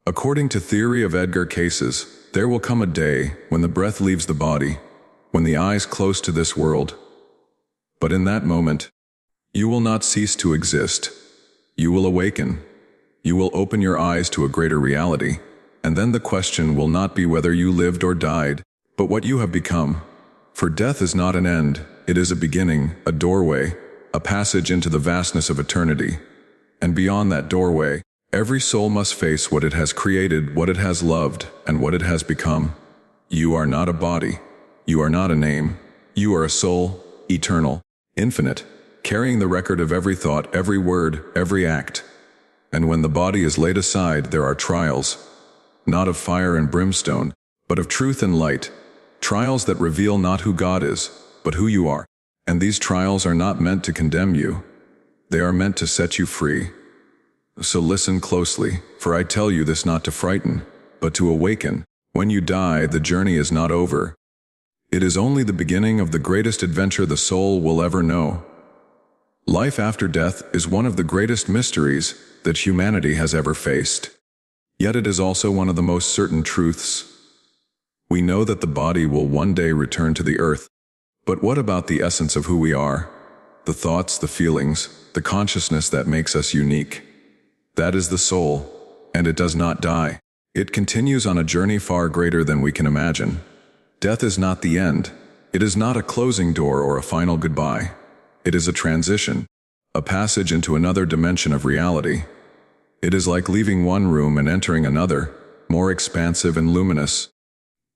According to theory of Edgar Cayce's, there will come a day when the breath leaves the body, when the eyes close to this world. But in that moment, you will not cease to exist. You will awaken. You will open your eyes to a greater reality, and then the question will not be whether you lived or died, but what you have become. For death is not an end, it is a beginning, a doorway, a passage into the vastness of eternity. And beyond that doorway, every soul must face what it has created, what it has loved, and what it has become. You are not a body. You are not a name. You are a soul, eternal, infinite, carrying the record of every thought, every word, every act. And when the body is laid aside, there are trials, not of fire and brimstone, but of truth and light, trials that reveal not who God is, but who you are. And these trials are not meant to condemn you. They are meant to set you free. So listen closely, for I tell you this not to frighten, but to awaken. When you die, the journey is not over. It is only the beginning of the greatest adventure the soul will ever know. Life after death is one of the greatest mysteries that humanity has ever faced. Yet it is also one of the most certain truths. We know that the body will one day return to the earth. But what about the essence of who we are? The thoughts, the feelings, the consciousness that makes us unique. That is the soul, and it does not die. It continues on a journey far greater than we can imagine. Death is not the end. It is not a closing door or a final goodbye. It is a transition, a passage into another dimension of reality. It is like leaving one room and entering another, more expansive and luminous,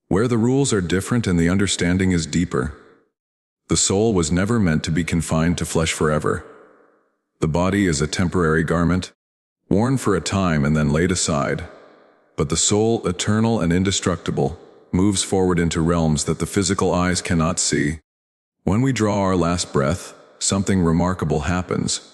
where the rules are different and the understanding is deeper. The soul was never meant to be confined to flesh forever. The body is a temporary garment, worn for a time and then laid aside. But the soul, eternal and indestructible, moves forward into realms that the physical eyes cannot see. When we draw our last breath, something remarkable happens.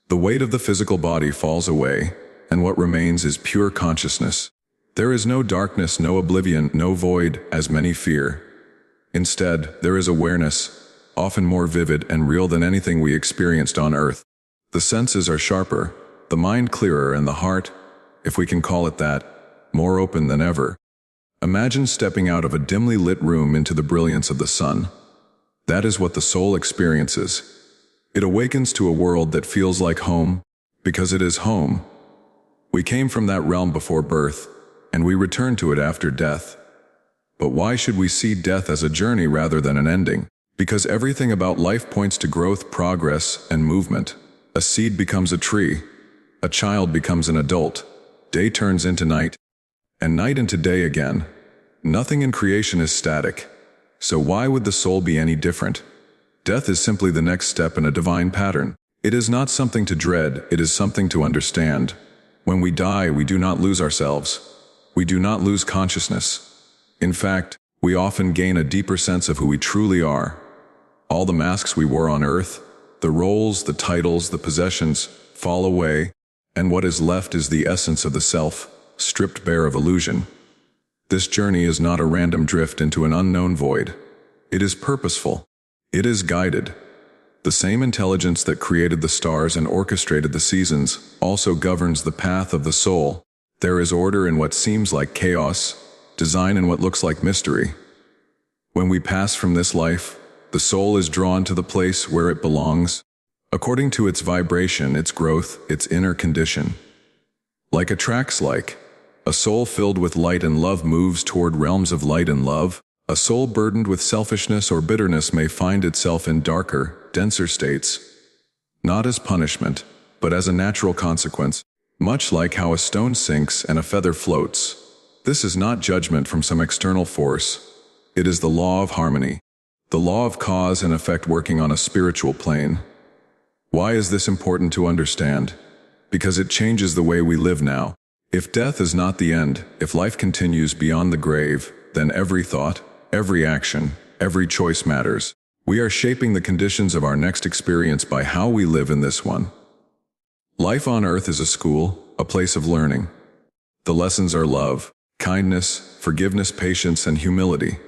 The weight of the physical body falls away, and what remains is pure consciousness. There is no darkness, no oblivion, no void, as many fear. Instead, there is awareness, often more vivid and real than anything we experienced on earth. The senses are sharper, the mind clearer, and the heart, if we can call it that, more open than ever. Imagine stepping out of a dimly lit room into the brilliance of the sun. That is what the soul experiences. It awakens to a world that feels like home, because it is home. We came from that realm before birth, and we return to it after death. But why should we see death as a journey rather than an ending? Because everything about life points to growth, progress, and movement. A seed becomes a tree. A child becomes an adult. Day turns into night, and night into day again. Nothing in creation is static. So why would the soul be any different? Death is simply the next step in a divine pattern. It is not something to dread, it is something to understand. When we die, we do not lose ourselves. We do not lose consciousness. In fact, we often gain a deeper sense of who we truly are. All the masks we wore on earth, the roles, the titles, the possessions, fall away, and what is left is the essence of the self, stripped bare of illusion. This journey is not a random drift into an unknown void. It is purposeful. It is guided. The same intelligence that created the stars and orchestrated the seasons also governs the path of the soul. There is order in what seems like chaos, design in what looks like mystery. When we pass from this life, the soul is drawn to the place where it belongs, according to its vibration, its growth, its inner condition. Like attracts like. A soul filled with light and love moves toward realms of light and love. A soul burdened with selfishness or bitterness may find itself in darker, denser states. Not as punishment, but as a natural consequence, much like how a stone sinks and a feather floats. This is not judgment from some external force. It is the law of harmony, the law of cause and effect working on a spiritual plane. Why is this important to understand? Because it changes the way we live now. If death is not the end, if life continues beyond the grave, then every thought, every action, every choice matters. We are shaping the conditions of our next experience by how we live in this one. Life on earth is a school, a place of learning. The lessons are love, kindness, forgiveness, patience, and humility.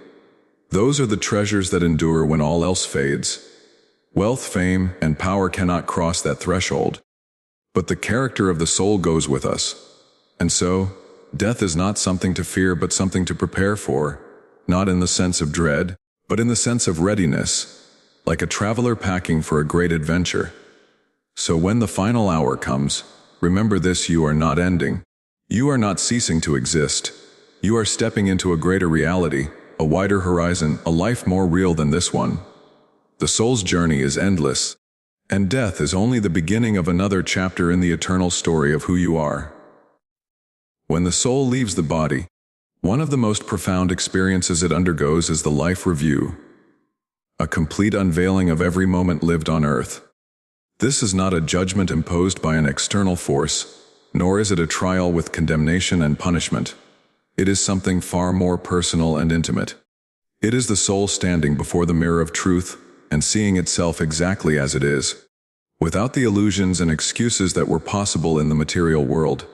Those are the treasures that endure when all else fades. Wealth, fame, and power cannot cross that threshold. But the character of the soul goes with us. And so, death is not something to fear but something to prepare for, not in the sense of dread, but in the sense of readiness, like a traveler packing for a great adventure. So when the final hour comes, remember this: you are not ending. You are not ceasing to exist. You are stepping into a greater reality, a wider horizon, a life more real than this one. The soul's journey is endless, and death is only the beginning of another chapter in the eternal story of who you are. When the soul leaves the body, one of the most profound experiences it undergoes is the life review, a complete unveiling of every moment lived on earth. This is not a judgment imposed by an external force, nor is it a trial with condemnation and punishment. It is something far more personal and intimate. It is the soul standing before the mirror of truth and seeing itself exactly as it is, without the illusions and excuses that were possible in the material world.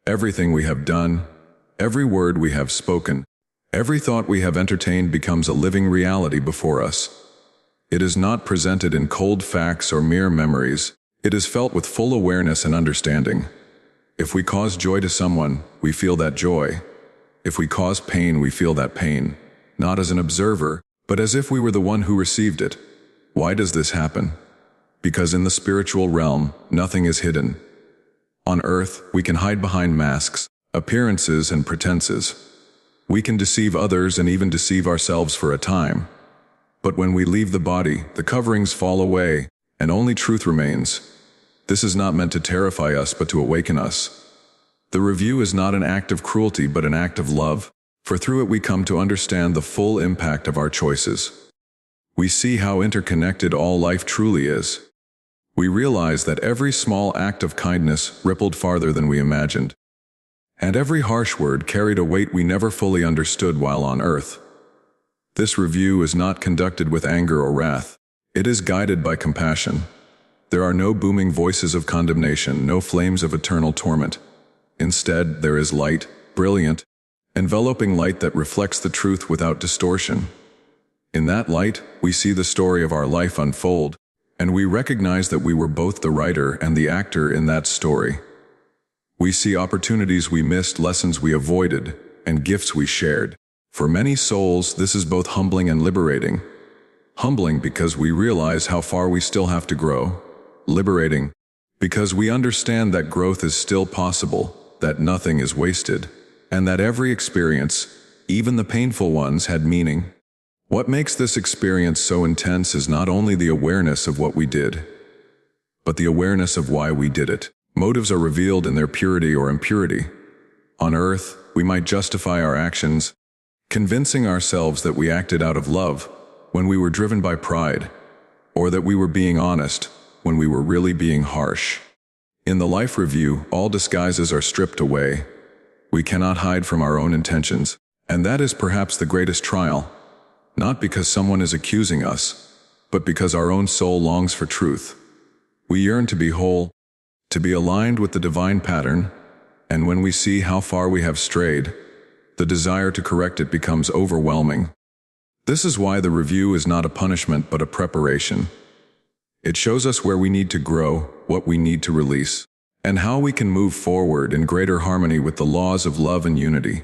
Everything we have done, every word we have spoken, every thought we have entertained becomes a living reality before us. It is not presented in cold facts or mere memories. It is felt with full awareness and understanding. If we cause joy to someone, we feel that joy. If we cause pain, we feel that pain, not as an observer, but as if we were the one who received it. Why does this happen? Because in the spiritual realm, nothing is hidden. On earth, we can hide behind masks, appearances, and pretenses. We can deceive others and even deceive ourselves for a time. But when we leave the body, the coverings fall away, and only truth remains. This is not meant to terrify us, but to awaken us. The review is not an act of cruelty, but an act of love, for through it we come to understand the full impact of our choices. We see how interconnected all life truly is. We realize that every small act of kindness rippled farther than we imagined, and every harsh word carried a weight we never fully understood while on earth. This review is not conducted with anger or wrath. It is guided by compassion. There are no booming voices of condemnation, no flames of eternal torment. Instead, there is light, brilliant, enveloping light that reflects the truth without distortion. In that light, we see the story of our life unfold, and we recognize that we were both the writer and the actor in that story. We see opportunities we missed, lessons we avoided, and gifts we shared. For many souls, this is both humbling and liberating. Humbling because we realize how far we still have to grow. Liberating because we understand that growth is still possible, that nothing is wasted, and that every experience, even the painful ones, had meaning. What makes this experience so intense is not only the awareness of what we did, but the awareness of why we did it. Motives are revealed in their purity or impurity. On earth, we might justify our actions, convincing ourselves that we acted out of love when we were driven by pride, or that we were being honest when we were really being harsh. In the life review, all disguises are stripped away. We cannot hide from our own intentions, and that is perhaps the greatest trial, not because someone is accusing us, but because our own soul longs for truth. We yearn to be whole, to be aligned with the divine pattern, and when we see how far we have strayed, the desire to correct it becomes overwhelming. This is why the review is not a punishment but a preparation. It shows us where we need to grow, what we need to release, and how we can move forward in greater harmony with the laws of love and unity.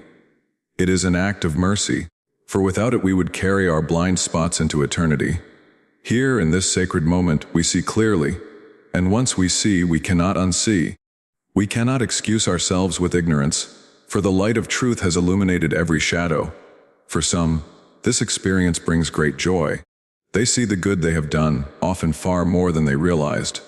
It is an act of mercy, for without it we would carry our blind spots into eternity. Here, in this sacred moment, we see clearly, and once we see, we cannot unsee. We cannot excuse ourselves with ignorance, for the light of truth has illuminated every shadow. For some, this experience brings great joy. They see the good they have done, often far more than they realized.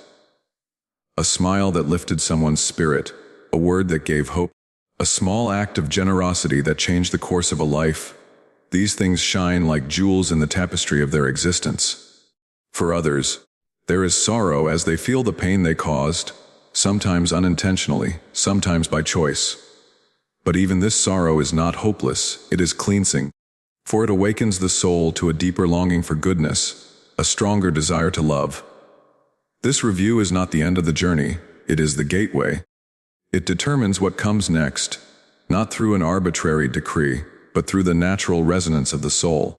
A smile that lifted someone's spirit, a word that gave hope, a small act of generosity that changed the course of a life. These things shine like jewels in the tapestry of their existence. For others, there is sorrow as they feel the pain they caused, sometimes unintentionally, sometimes by choice. But even this sorrow is not hopeless, it is cleansing, for it awakens the soul to a deeper longing for goodness, a stronger desire to love. This review is not the end of the journey, it is the gateway. It determines what comes next, not through an arbitrary decree, but through the natural resonance of the soul.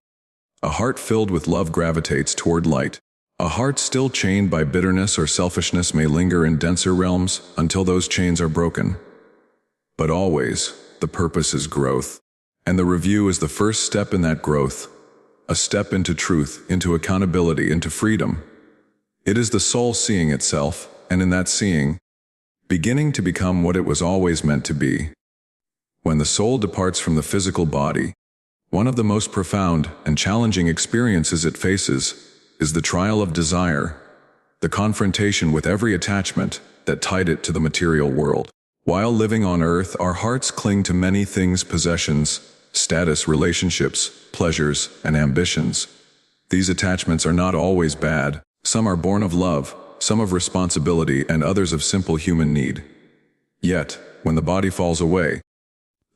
A heart filled with love gravitates toward light. A heart still chained by bitterness or selfishness may linger in denser realms until those chains are broken. But always, the purpose is growth. And the review is the first step in that growth, a step into truth, into accountability, into freedom. It is the soul seeing itself, and in that seeing, beginning to become what it was always meant to be. When the soul departs from the physical body, one of the most profound and challenging experiences it faces is the trial of desire, the confrontation with every attachment that tied it to the material world. While living on earth, our hearts cling to many things: possessions, status, relationships, pleasures, and ambitions. These attachments are not always bad. Some are born of love, some of responsibility, and others of simple human need. Yet, when the body falls away,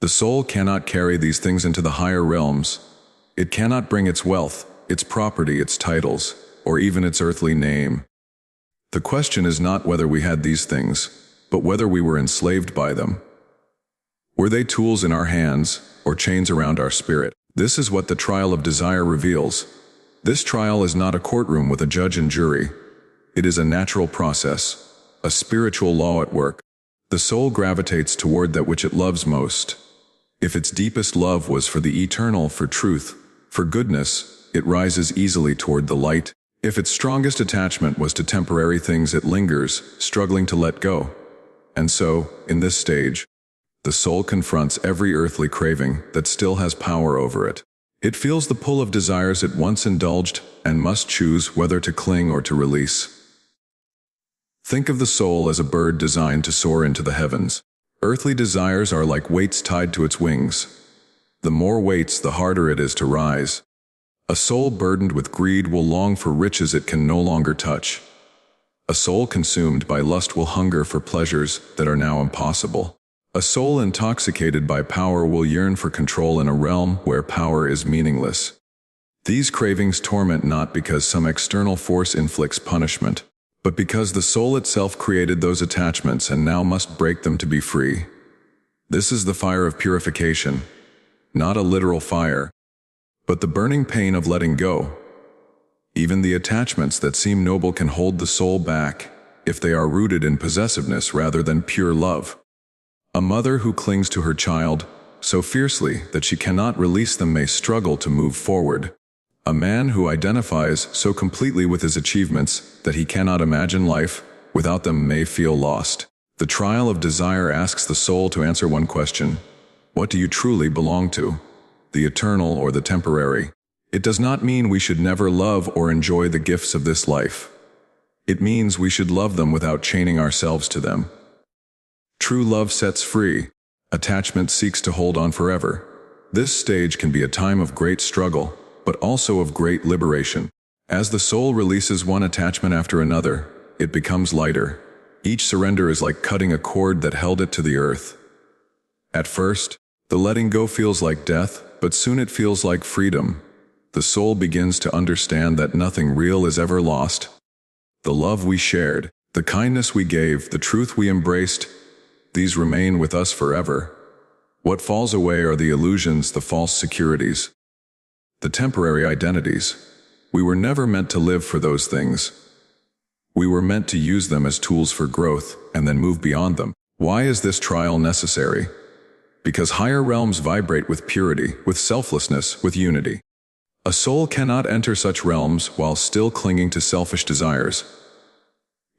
the soul cannot carry these things into the higher realms. It cannot bring its wealth, its property, its titles, or even its earthly name. The question is not whether we had these things, but whether we were enslaved by them. Were they tools in our hands, or chains around our spirit? This is what the trial of desire reveals. This trial is not a courtroom with a judge and jury. It is a natural process, a spiritual law at work. The soul gravitates toward that which it loves most. If its deepest love was for the eternal, for truth, for goodness, it rises easily toward the light. If its strongest attachment was to temporary things, it lingers, struggling to let go. And so, in this stage, the soul confronts every earthly craving that still has power over it. It feels the pull of desires it once indulged and must choose whether to cling or to release. Think of the soul as a bird designed to soar into the heavens. Earthly desires are like weights tied to its wings. The more weights, the harder it is to rise. A soul burdened with greed will long for riches it can no longer touch. A soul consumed by lust will hunger for pleasures that are now impossible. A soul intoxicated by power will yearn for control in a realm where power is meaningless. These cravings torment not because some external force inflicts punishment, but because the soul itself created those attachments and now must break them to be free. This is the fire of purification, not a literal fire, but the burning pain of letting go. Even the attachments that seem noble can hold the soul back if they are rooted in possessiveness rather than pure love. A mother who clings to her child so fiercely that she cannot release them may struggle to move forward. A man who identifies so completely with his achievements that he cannot imagine life without them may feel lost. The trial of desire asks the soul to answer one question: what do you truly belong to? The eternal or the temporary? It does not mean we should never love or enjoy the gifts of this life. It means we should love them without chaining ourselves to them. True love sets free. Attachment seeks to hold on forever. This stage can be a time of great struggle, but also of great liberation. As the soul releases one attachment after another, it becomes lighter. Each surrender is like cutting a cord that held it to the earth. At first, the letting go feels like death, but soon it feels like freedom. The soul begins to understand that nothing real is ever lost. The love we shared, the kindness we gave, the truth we embraced, these remain with us forever. What falls away are the illusions, the false securities, the temporary identities. We were never meant to live for those things. We were meant to use them as tools for growth and then move beyond them. Why is this trial necessary? Because higher realms vibrate with purity, with selflessness, with unity. A soul cannot enter such realms while still clinging to selfish desires.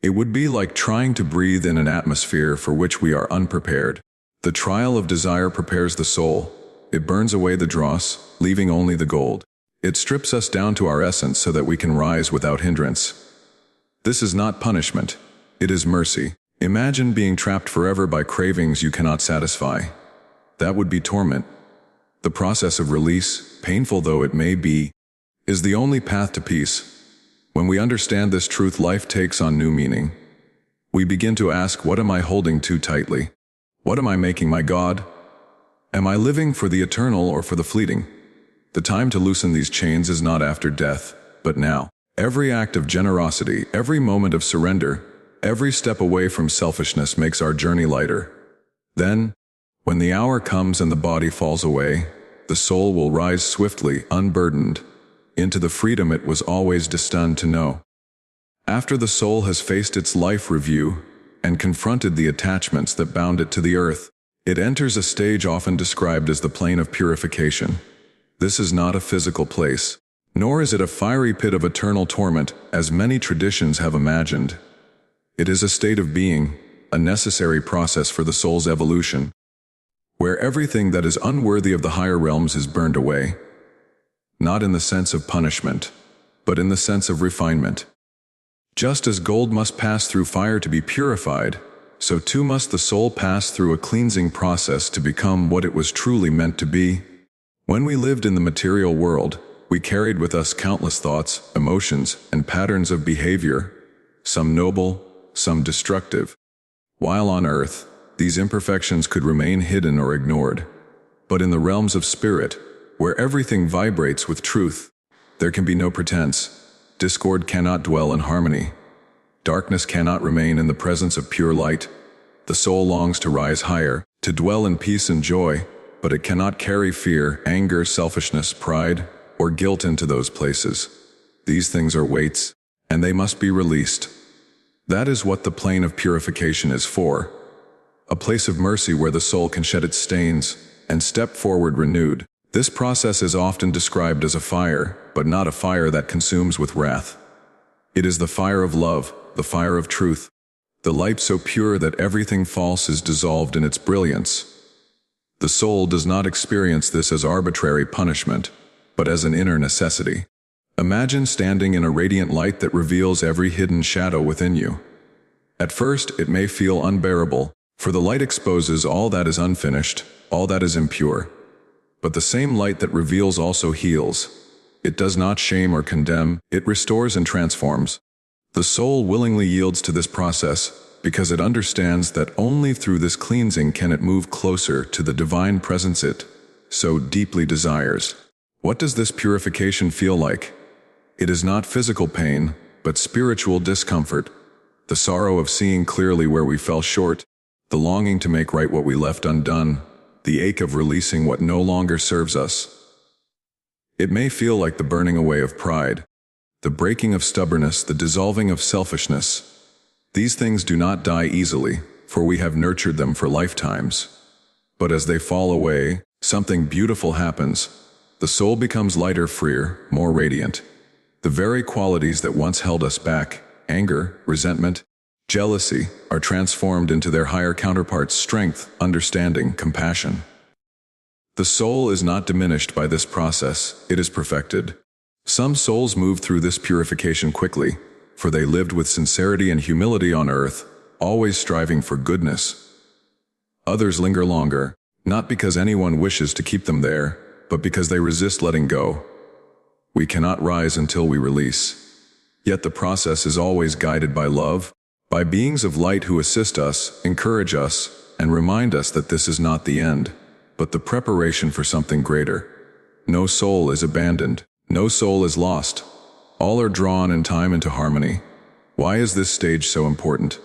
It would be like trying to breathe in an atmosphere for which we are unprepared. The trial of desire prepares the soul. It burns away the dross, leaving only the gold. It strips us down to our essence so that we can rise without hindrance. This is not punishment. It is mercy. Imagine being trapped forever by cravings you cannot satisfy. That would be torment. The process of release, painful though it may be, is the only path to peace. When we understand this truth, life takes on new meaning. We begin to ask, what am I holding too tightly? What am I making my God? Am I living for the eternal or for the fleeting? The time to loosen these chains is not after death, but now. Every act of generosity, every moment of surrender, every step away from selfishness makes our journey lighter. Then, when the hour comes and the body falls away, the soul will rise swiftly, unburdened, into the freedom it was always destined to know. After the soul has faced its life review and confronted the attachments that bound it to the earth, It enters a stage often described as the plane of purification. This is not a physical place, nor is it a fiery pit of eternal torment, as many traditions have imagined. It is a state of being, a necessary process for the soul's evolution, where everything that is unworthy of the higher realms is burned away. Not in the sense of punishment, but in the sense of refinement. Just as gold must pass through fire to be purified, so too must the soul pass through a cleansing process to become what it was truly meant to be. When we lived in the material world, we carried with us countless thoughts, emotions, and patterns of behavior, some noble, some destructive. While on earth, these imperfections could remain hidden or ignored. But in the realms of spirit, where everything vibrates with truth, there can be no pretense. Discord cannot dwell in harmony. Darkness cannot remain in the presence of pure light. The soul longs to rise higher, to dwell in peace and joy, but it cannot carry fear, anger, selfishness, pride, or guilt into those places. These things are weights, and they must be released. That is what the plane of purification is for. A place of mercy where the soul can shed its stains and step forward renewed. This process is often described as a fire, but not a fire that consumes with wrath. It is the fire of love, the fire of truth, the light so pure that everything false is dissolved in its brilliance. The soul does not experience this as arbitrary punishment, but as an inner necessity. Imagine standing in a radiant light that reveals every hidden shadow within you. At first, it may feel unbearable, for the light exposes all that is unfinished, all that is impure. But the same light that reveals also heals. It does not shame or condemn, it restores and transforms. The soul willingly yields to this process because it understands that only through this cleansing can it move closer to the divine presence it so deeply desires. What does this purification feel like? It is not physical pain, but spiritual discomfort. The sorrow of seeing clearly where we fell short, the longing to make right what we left undone, the ache of releasing what no longer serves us. It may feel like the burning away of pride, the breaking of stubbornness, the dissolving of selfishness. These things do not die easily, for we have nurtured them for lifetimes. But as they fall away, something beautiful happens. The soul becomes lighter, freer, more radiant. The very qualities that once held us back, anger, resentment, jealousy, are transformed into their higher counterparts: strength, understanding, compassion. The soul is not diminished by this process, it is perfected. Some souls move through this purification quickly, for they lived with sincerity and humility on earth, always striving for goodness. Others linger longer, not because anyone wishes to keep them there, but because they resist letting go. We cannot rise until we release. Yet the process is always guided by love, by beings of light who assist us, encourage us, and remind us that this is not the end, but the preparation for something greater. No soul is abandoned. No soul is lost. All are drawn in time into harmony. Why is this stage so important?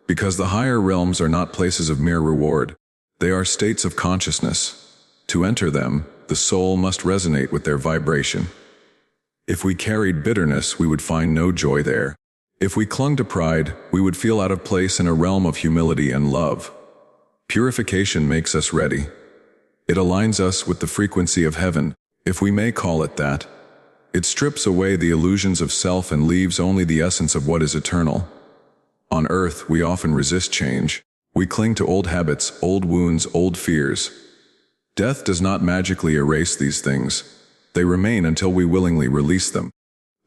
Because the higher realms are not places of mere reward. They are states of consciousness. To enter them, the soul must resonate with their vibration. If we carried bitterness, we would find no joy there. If we clung to pride, we would feel out of place in a realm of humility and love. Purification makes us ready. It aligns us with the frequency of heaven, if we may call it that. It strips away the illusions of self and leaves only the essence of what is eternal. On earth, we often resist change. We cling to old habits, old wounds, old fears. Death does not magically erase these things. They remain until we willingly release them.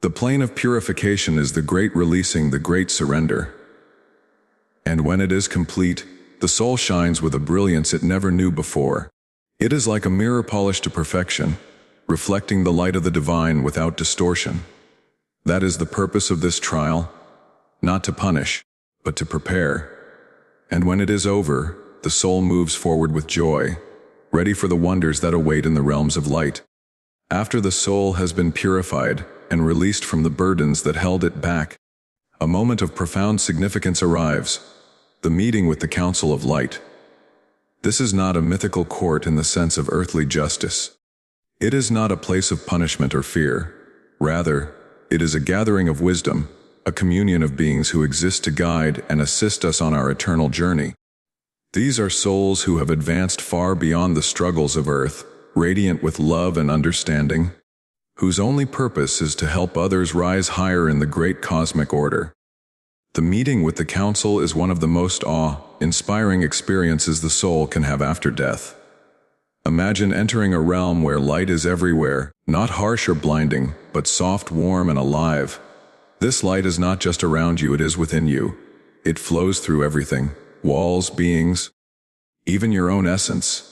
The plane of purification is the great releasing, the great surrender. And when it is complete, the soul shines with a brilliance it never knew before. It is like a mirror polished to perfection, reflecting the light of the divine without distortion. That is the purpose of this trial, not to punish, but to prepare. And when it is over, the soul moves forward with joy, ready for the wonders that await in the realms of light. After the soul has been purified and released from the burdens that held it back, a moment of profound significance arrives, the meeting with the Council of Light. This is not a mythical court in the sense of earthly justice. It is not a place of punishment or fear. Rather, it is a gathering of wisdom, a communion of beings who exist to guide and assist us on our eternal journey. These are souls who have advanced far beyond the struggles of earth, radiant with love and understanding, whose only purpose is to help others rise higher in the great cosmic order. The meeting with the council is one of the most awe-inspiring experiences the soul can have after death. Imagine entering a realm where light is everywhere, not harsh or blinding, but soft, warm, and alive. This light is not just around you, it is within you. It flows through everything, walls, beings, even your own essence.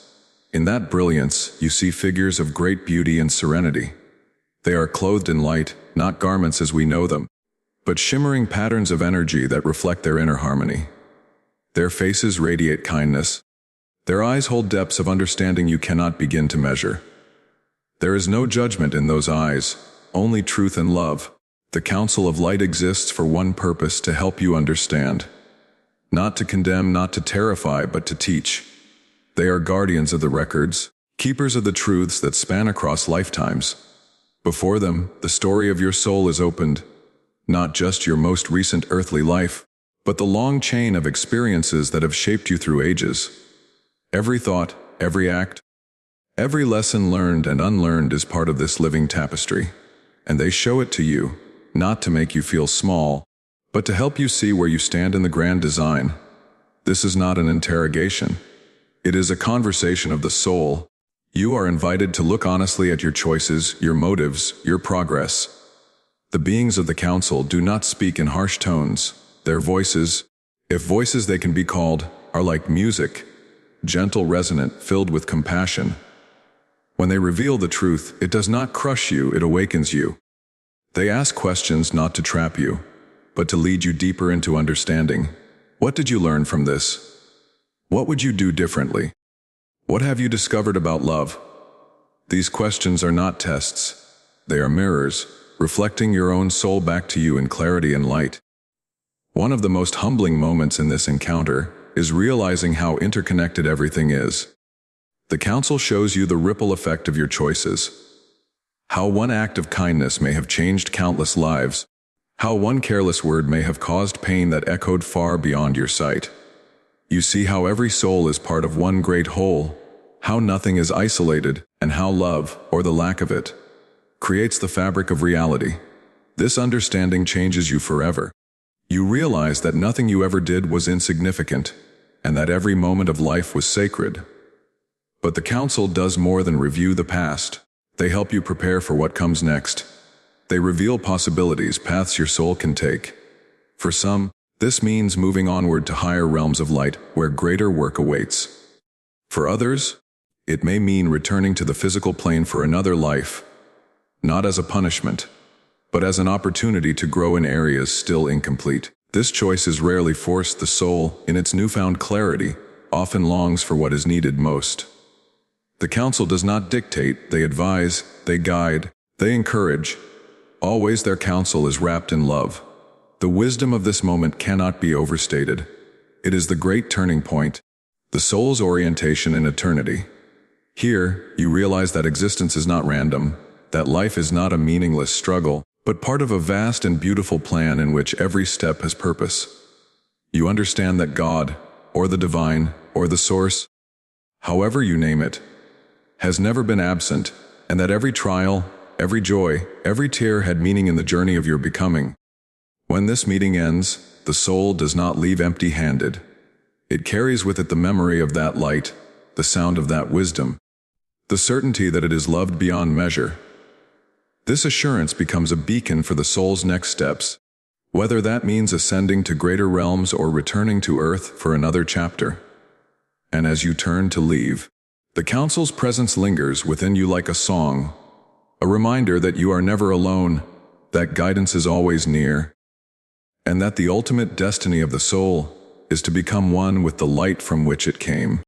In that brilliance, you see figures of great beauty and serenity. They are clothed in light, not garments as we know them, but shimmering patterns of energy that reflect their inner harmony. Their faces radiate kindness. Their eyes hold depths of understanding you cannot begin to measure. There is no judgment in those eyes, only truth and love. The Council of Light exists for one purpose: to help you understand. Not to condemn, not to terrify, but to teach. They are guardians of the records, keepers of the truths that span across lifetimes. Before them, the story of your soul is opened, not just your most recent earthly life, but the long chain of experiences that have shaped you through ages. Every thought, every act, every lesson learned and unlearned is part of this living tapestry, and they show it to you, not to make you feel small, but to help you see where you stand in the grand design. This is not an interrogation. It is a conversation of the soul. You are invited to look honestly at your choices, your motives, your progress. The beings of the council do not speak in harsh tones. Their voices, if voices they can be called, are like music, gentle, resonant, filled with compassion. When they reveal the truth, it does not crush you, it awakens you. They ask questions not to trap you, but to lead you deeper into understanding. What did you learn from this? What would you do differently? What have you discovered about love? These questions are not tests. They are mirrors, reflecting your own soul back to you in clarity and light. One of the most humbling moments in this encounter is realizing how interconnected everything is. The council shows you the ripple effect of your choices. How one act of kindness may have changed countless lives. How one careless word may have caused pain that echoed far beyond your sight. You see how every soul is part of one great whole, how nothing is isolated, and how love, or the lack of it, creates the fabric of reality. This understanding changes you forever. You realize that nothing you ever did was insignificant, and that every moment of life was sacred. But the council does more than review the past. They help you prepare for what comes next. They reveal possibilities, paths your soul can take. For some, this means moving onward to higher realms of light, where greater work awaits. For others, it may mean returning to the physical plane for another life, not as a punishment, but as an opportunity to grow in areas still incomplete. This choice is rarely forced. The soul, in its newfound clarity, often longs for what is needed most. The council does not dictate, they advise, they guide, they encourage. Always their counsel is wrapped in love. The wisdom of this moment cannot be overstated. It is the great turning point, the soul's orientation in eternity. Here, you realize that existence is not random, that life is not a meaningless struggle, but part of a vast and beautiful plan in which every step has purpose. You understand that God, or the divine, or the source, however you name it, has never been absent, and that every trial, every joy, every tear had meaning in the journey of your becoming. When this meeting ends, the soul does not leave empty-handed. It carries with it the memory of that light, the sound of that wisdom, the certainty that it is loved beyond measure. This assurance becomes a beacon for the soul's next steps, whether that means ascending to greater realms or returning to earth for another chapter. And as you turn to leave, the council's presence lingers within you like a song, a reminder that you are never alone, that guidance is always near, and that the ultimate destiny of the soul is to become one with the light from which it came.